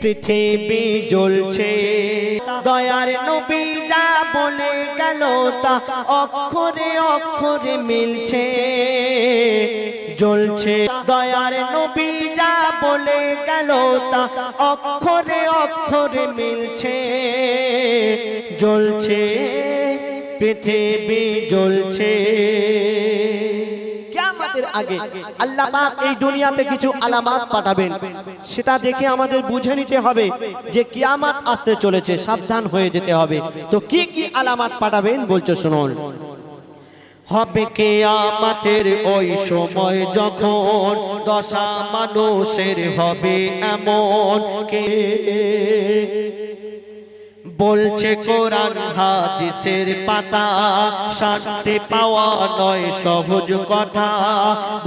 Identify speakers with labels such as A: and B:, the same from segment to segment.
A: পৃথিবী জ্বলছে। দয়ার নবী যা বলে গেল তা অক্ষরে অক্ষরে মিলছে, জ্বলছে। দয়ার নবী যা বলে গেল তা অক্ষরে অক্ষরে মিলছে, জ্বলছে, পৃথিবী জ্বলছে। কিয়ামতের আগে আল্লাহ পাক এই দুনিয়াতে কিছু আলামত পাঠাবেন, সেটা দেখে আমাদের বুঝে নিতে হবে যে কিয়ামত আসতে চলেছে, সাবধান হয়ে যেতে হবে। তো কি কি আলামত পাঠাবেন বলছে শুনুন। হবে কিয়ামতের ওই সময় যখন দশা মানুষের হবে এমন, কে বলছে কোরআন হাদিসের পাতা, শান্তি পাওয়া নয় সহজ কথা।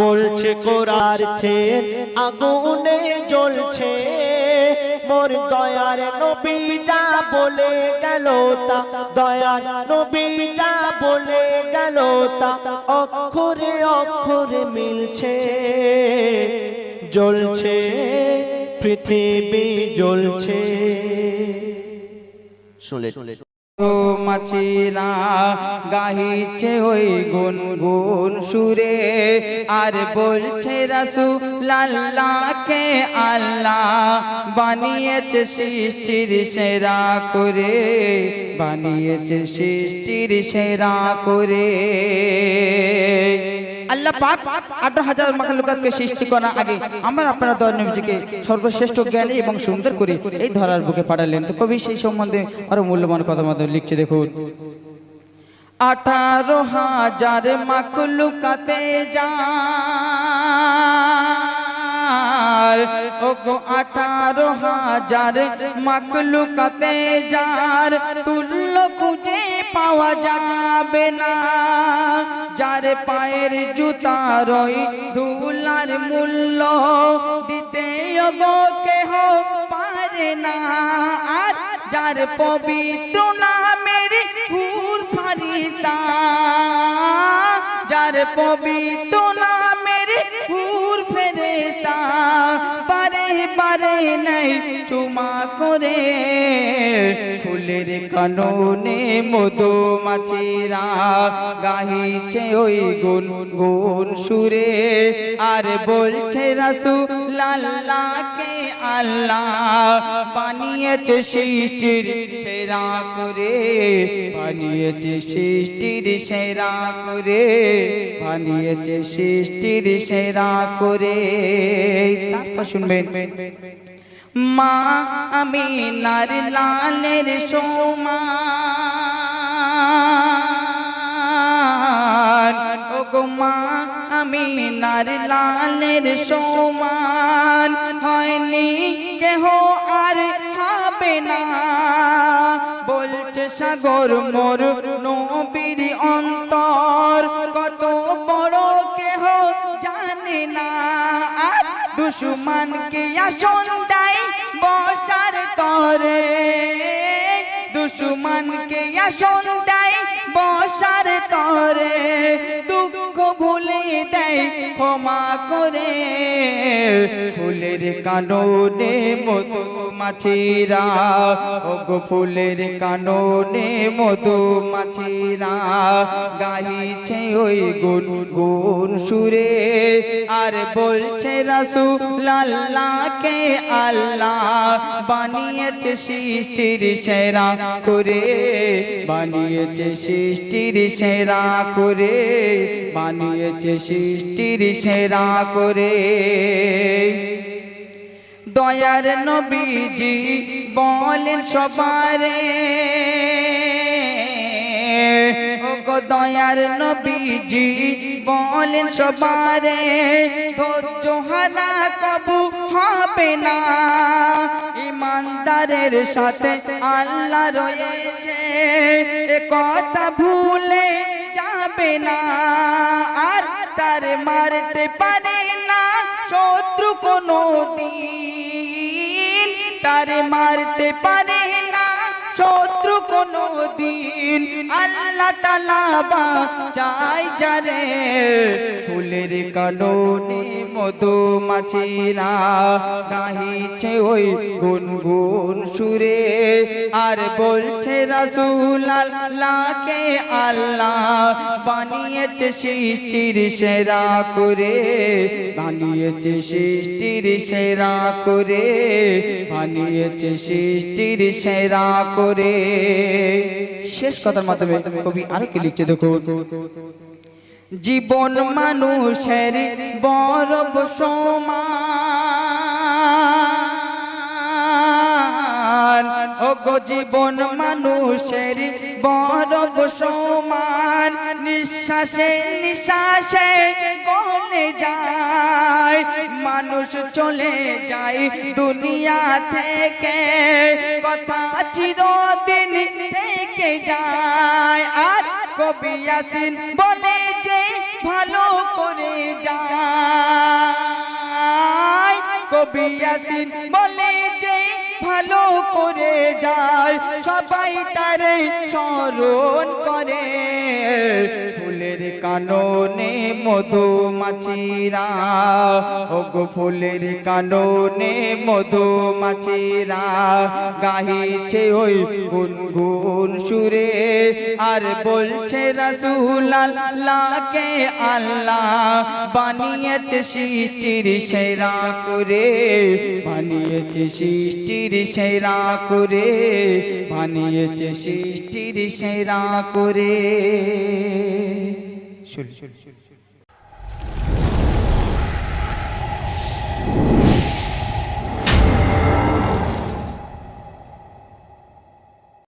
A: বলছে কোরআনের আগুনে জ্বলছে, মোর দয়ার নবী যা বলে গেল তা, দয়ার নবী যা বলে গেল তা অক্ষরে অক্ষরে মিলছে, জ্বলছে, পৃথিবী জ্বলছে।
B: মাছিরা গাহিছে ওই গুনগুন সুরে, আর বলছে রাসূল আল্লাহকে আল্লাহ বানিয়েছে সৃষ্টির সেরা করে, বানিয়েছে সৃষ্টির সেরা করে। আল্লাহ পাক 18,000 মাখলুকাতকে সৃষ্টি করার আগে আমরা আপনারা দয়ার নবীজিকে সর্বশ্রেষ্ঠ জ্ঞানী এবং সুন্দর করে এই ধরার বুকে পাঠালেন। তো কবি সেই সম্বন্ধে আরো মূল্যবান কথা মাধ্যমে লিখছে, দেখুন। 18,000 মাখলুকাতে যার, ওগো 18,000 মাখলুকাতে যার তুল্য খুঁজে পাওয়া যাবে না, যার পায়ের জুতার ওই ধুলার মূল্য দিতে ওগো কেহ পারে না, আর যার পবিত্র নামের হুর ফারিস্তা, যার পবিত্র নামের হুর ফেরেশতা বারে বারে নাই চুমা করে, ফুলের কাননে মধুমাছিরা গাহিছে ওই গুনগুন সুরে, আর বলছে রাসূল আল্লাহকে আল্লাহ বানিয়েছে সৃষ্টির সেরা করে, বানিয়েছে সৃষ্টির সেরা করে, বানিয়েছে সৃষ্টির সেরা করে। তারপর শুনবেন, মা আমিনার লালের সমান, ওগো মা আমিনার লালের সমান হয়নি কেহ আর হবে না, বলছে সাগর মোর নবীর অন্তর কত বড় কেহ জানে না, আর দুশমনকে আসন দেয় বসার তরে, দুশমনকে আসন দেয় বসার তরে, দুঃখ ভুলে দেয় ক্ষমা করে, ফুলের কাননে মধুমাছিরা, ওগো ফুলের কাননে মধুমাছিরা গাহিছে ওই গুনগুন সুরে, আর বলছে রাসূল আল্লাহকে আল্লাহ বানিয়েছে সৃষ্টির সেরা করে, বানিয়েছে সৃষ্টির সেরা করে, বানিয়েছে সৃষ্টির সেরা করে। দয়ার নবীজি বলেন সবারে, ওগো দয়ার নবীজি বলেন সবারে, ধৈর্য হারা কবু হবে না, ইমানদারের সাথে আল্লাহ রয়েছে এ কথা ভুলে যাবে না, আর তার মারতে পারে না শত্রু কোনো দিন, তার মারতে পারে না শত্রু কোনো দিন আল্লাহ তাআলা বাঁচায় যারে ফুলের কাননে মধুমাছিরা গাহিছে ওই গুনগুন সুরে আর বলছে রাসূল আল্লাহকে আল্লাহ বানিয়েছে সৃষ্টির সেরা করে বানিয়েছে সৃষ্টির সেরা করে বানিয়েছে সৃষ্টির সেরা করে। শেষ কথার মাধ্যমে কবি আরো কি লিখছে দেখো, জীবন মানুষের বড় সমান ও গো জীবন মানুষের বড় সমান নিঃশ্বাসে নিঃশ্বাসে গলে যায় মানুষ চলে যায় দুনিয়া থেকে কথা চিরদিন থেকে যায়। আর কবি ইয়াসিন বলে যে ভালো করে যায় কবি ইয়াসিন বলে যে ভালো করে যায় সবাই তারে স্মরণ করে ফুলের কাননে মধুমাছিরা ও গো ফুলের কাননে মধুমাছিরা গাহিছে ওই গুনগুন সুরে আর বলছে রাসূল আল্লাহকে আল্লাহ বানিয়েছে সৃষ্টির সেরা করে বানিয়েছে সৃষ্টির সেরা করে বানিয়েছে সৃষ্টির সেরা করে।